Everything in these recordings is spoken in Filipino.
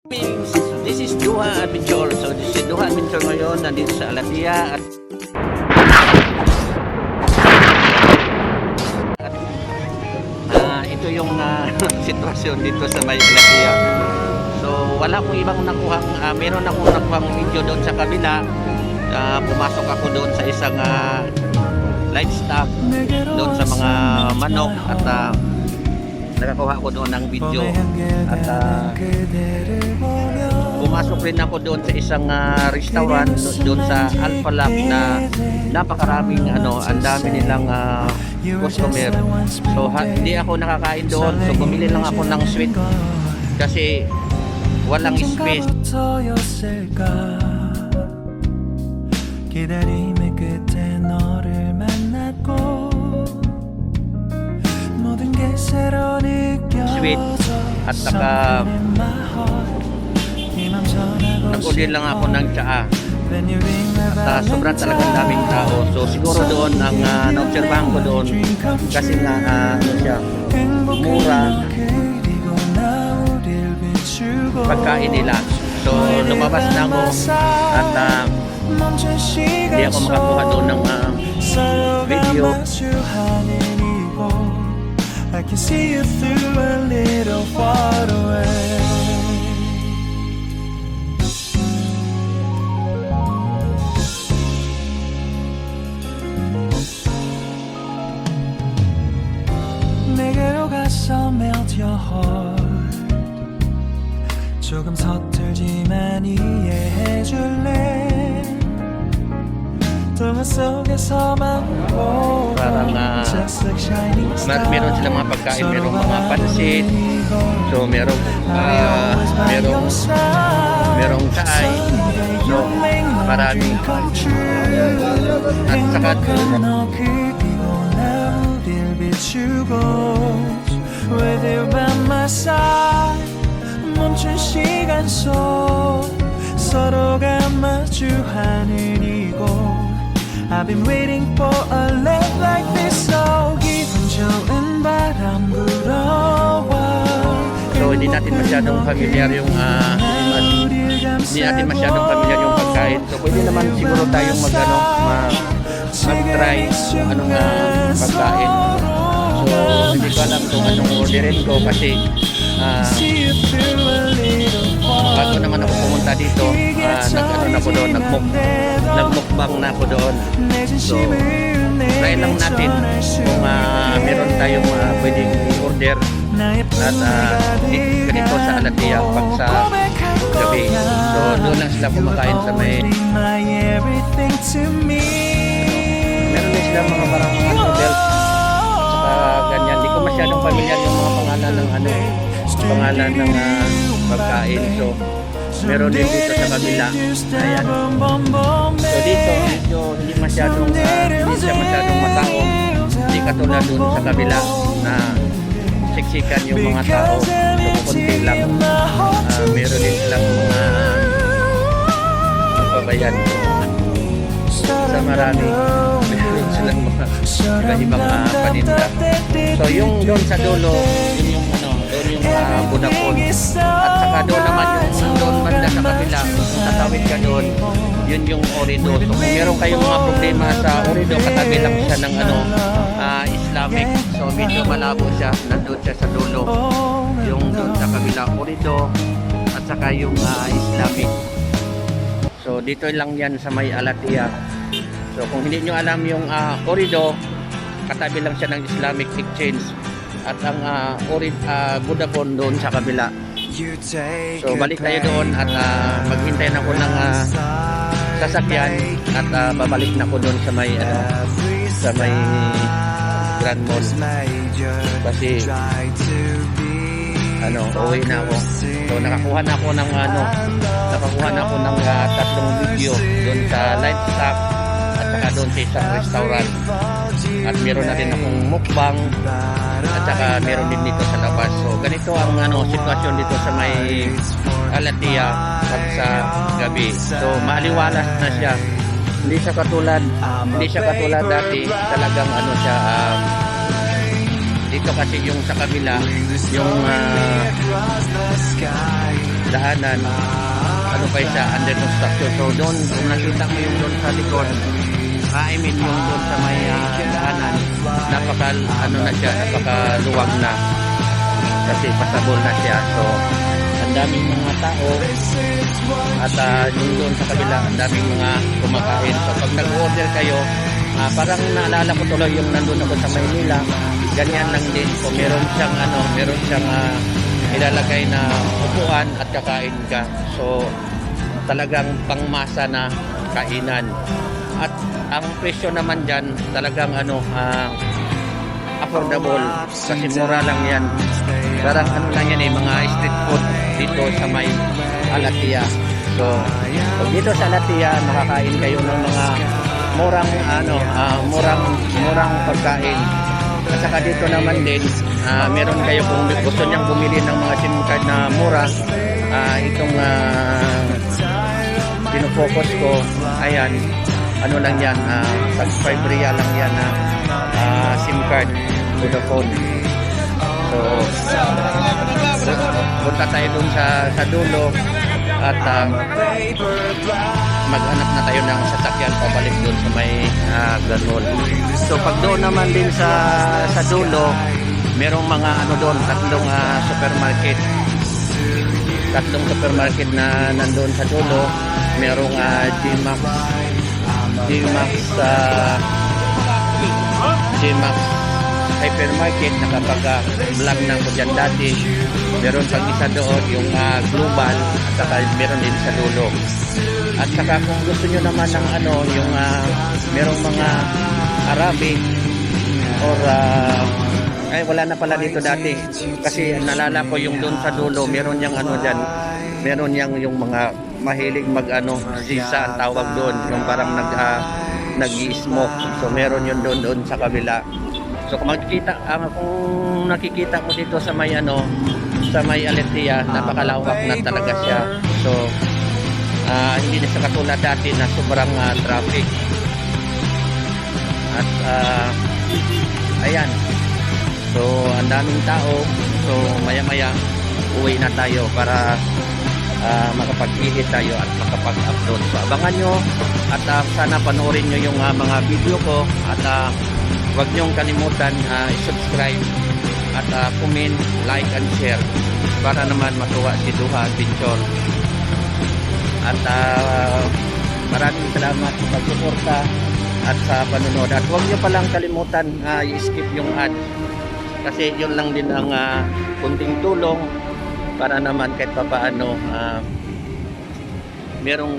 This is Duha Adventure. So this is Duha Adventure ngayon, nandito sa Alatia at ito yung sitwasyon dito sa may Alatia. So wala akong ibang nakuhang, meron akong nakuhang video doon sa kabila. Pumasok ako doon sa isang livestock doon sa mga manok at nakakuha ko doon ng video at pumasok rin ako doon sa isang restaurant doon sa Alpha Lab na napakaraming ang dami nilang customer. So hindi ako nakakain doon, so bumili lang ako ng sweet kasi walang space. 기다림의 끝에 너를 만났고 모든 게 새로 Sweet at saka nag-order lang ako ng tsaa at sobrang talagang daming tao. So siguro doon ang naobserbahan ko doon kasi nga siya mura pagkain nila. So lumabas na ako at hindi ako makakuha doon ng video. I can see you through a little far away. 내게로 가서 melt your heart. 조금 서툴지만 이해해줄래? 동화 속에서만 parang meron silang mga pagkain, merong mga pansit, so merong kaay, so marami at saka with you by my side 멈춘 시간 속 서로가 마주하는 이곳 I've been waiting for a love like this. So 기분 좋은 바람 불어와. So hindi natin masyadong familiar yung pagkain. So pwede naman siguro tayong mag-try anong pagkain. So hindi ko alam kung anong orderin ko kasi bago naman ako pumunta dito, nagmukbang na ako doon. So try lang natin kung meron tayong pwedeng i-order at ganito sa Alatia pag sa gabi. So doon lang sila kumakain sa may meron din sila mga parang mga noodles at ganyan. Hindi ko masyadong familiar yung mga pangalan ng pagkain. So meron din dito sa kabila. Ayan. So dito medyo hindi siya masyadong matao. Hindi katulad dun sa kabila na siksikan yung mga tao. So kunti lang. Meron din silang mga pabayan. Sa marami meron silang mga ibang paninda. So yung doon sa dulo, yung Budapon. At saka doon naman yung doon banda sa kabila, tatawid ka doon, yun yung Orido. So kung meron kayong mga problema sa Orido, katabi lang siya ng Islamic. So medyo malabo siya, nandun siya sa dulo. Yung doon sa kabila, Orido, at saka yung Islamic. So dito lang yan sa may Alatia. So kung hindi nyo alam yung Orido, katabi lang siya ng Islamic Exchange. At ang Budapon doon sa kabila. So balik tayo doon at maghintay na ako ng sasakyan at babalik na ako doon sa may Grand Mall kasi uwi na ako. So nakakuha na ako ng tatlong video doon sa livestock at saka doon sa isang restaurant at meron na rin akong mukbang at saka meron din dito sa labas. So ganito ang sitwasyon dito sa may Alatia at sa gabi. So maaliwalas na siya. Hindi siya katulad dati. Talagang siya dito kasi yung sa kabila yung daanan, ano pa siya, under construction. So doon, kung nakita mo yung doon sa likod, I mean yung doon sa may daanan, napakaluwag na kasi pasabol na siya. So ang daming mga tao at yung doon sa kabila, ang daming mga kumakain. So pag nag-order kayo, parang naalala ko tuloy yung nandun ako sa Maynila, ganyan lang din. So meron siyang ilalagay na upuan at kakain ka. So talagang pangmasa na kainan. At ang presyo naman dyan talagang affordable kasi mura lang yan. Parang lang yan mga street food dito sa may Alatia. So dito sa Alatia makakain kayo ng mga murang pagkain. At saka dito naman din meron kayo kung gusto niyang bumili ng mga SIM card na mura, itong pinofocus ko, ayan, lang yan, tag 5 real lang yan na SIM card to the phone. So punta tayo dun sa dulo at maghanap na tayo ng sasakyan pabalik dun sa may Granol. So pag doon naman din sa dulo, merong mga doon, tatlong supermarket na nandoon sa dulo. Merong Gmax hypermarket na kapag vlog na ko dyan dati. Meron pag isa doon yung Global at saka meron din sa dulo. At saka kung gusto nyo naman ng yung merong mga Arabic or wala na pala dito dati kasi nalala ko yung doon sa dulo meron yang dyan, meron yang yung mga mahilig sisa ang tawag doon, yung parang nag-i-smoke. So meron yun doon sa kabila. So kung nakikita mo dito sa may sa may Alatia, napakalawak na talaga siya. So hindi na siya katulad dati na sobrang traffic. At ayan. So ang daming tao. So maya-maya uwi na tayo para makapag-edit tayo at makapag-upload. So abangan nyo at sana panoorin nyo yung mga video ko at huwag nyong kalimutan i-subscribe at comment, like and share para naman matuwa si Duha Adventure. At maraming salamat sa pagsuporta at sa panunod. At huwag nyo palang kalimutan i-skip yung ad kasi yun lang din ang kunting tulong para naman kahit papaano merong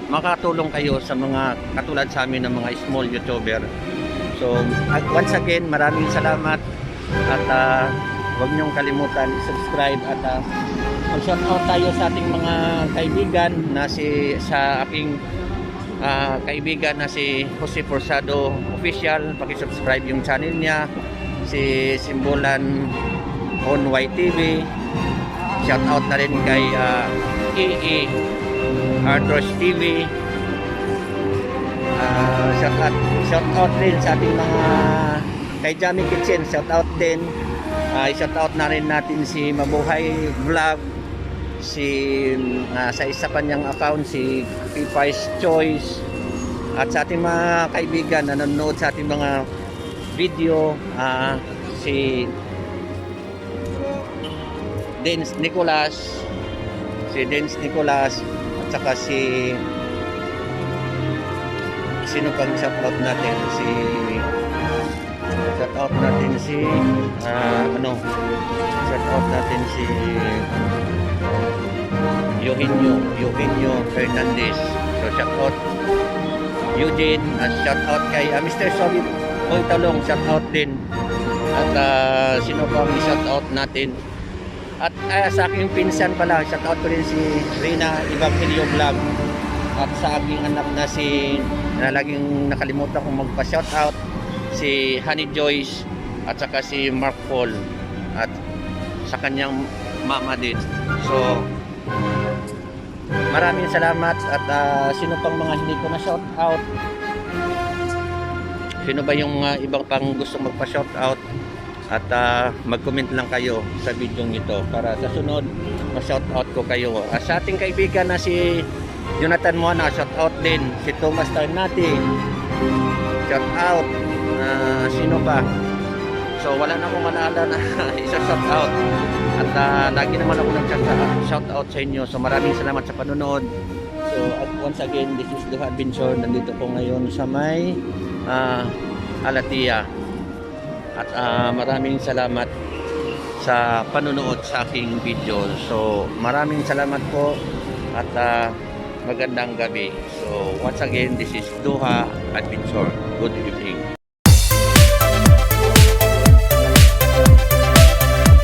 makakatulong kayo sa mga katulad sa amin ng mga small YouTuber. So once again, maraming salamat at huwag niyong kalimutan i-subscribe at mag-shout out tayo sa ating mga kaibigan na sa aking kaibigan na si Jose Forsado Official. Paki-subscribe yung channel niya, si Simbolan on YTV. Shout out na rin kay EE Artros TV. Shout out din sa ating mga kay Jamie Kitchen. Shout out din. Shout out na rin natin si Mabuhay Vlog, sa isa pa niyang account si Pipi's Choice, at sa ating mga kaibigan na nanonood sa ating mga video, si Dance Nicolas, at saka sino pang shout out natin, shout out natin si Eugenio Fernandez. So shout out Eugene, at shout out kay Mr. Solid Hoy Talong, shout out din. At sino pang shout out natin? At sa aking pinsan pala, shout out ko rin si Rina Evangelio Vlog. At sa aking anak na laging nakalimutan kong magpa-shout out, si Honey Joyce, at saka si Mark Paul, at sa kanyang mama din. So maraming salamat. At sino pang mga hindi ko na shout out? Sino ba yung ibang pang gustong magpa-shout out? At mag-comment lang kayo sa video nito para sa sunod ma-shout out ko kayo. Sa ating kaibigan na si Jonathan Moana, shout out din. Si Thomas Tarnati, shout out. Sino pa? So wala na akong manala na isa-shout out. At lagi naman ako nag-shout out sa inyo. So maraming salamat sa panonood. So once again, this is Duha Adventure. Nandito po ngayon sa may Alatia. At maraming salamat sa panonood sa aking video. So maraming salamat po at magandang gabi. So once again, this is Duha Adventure. Good evening.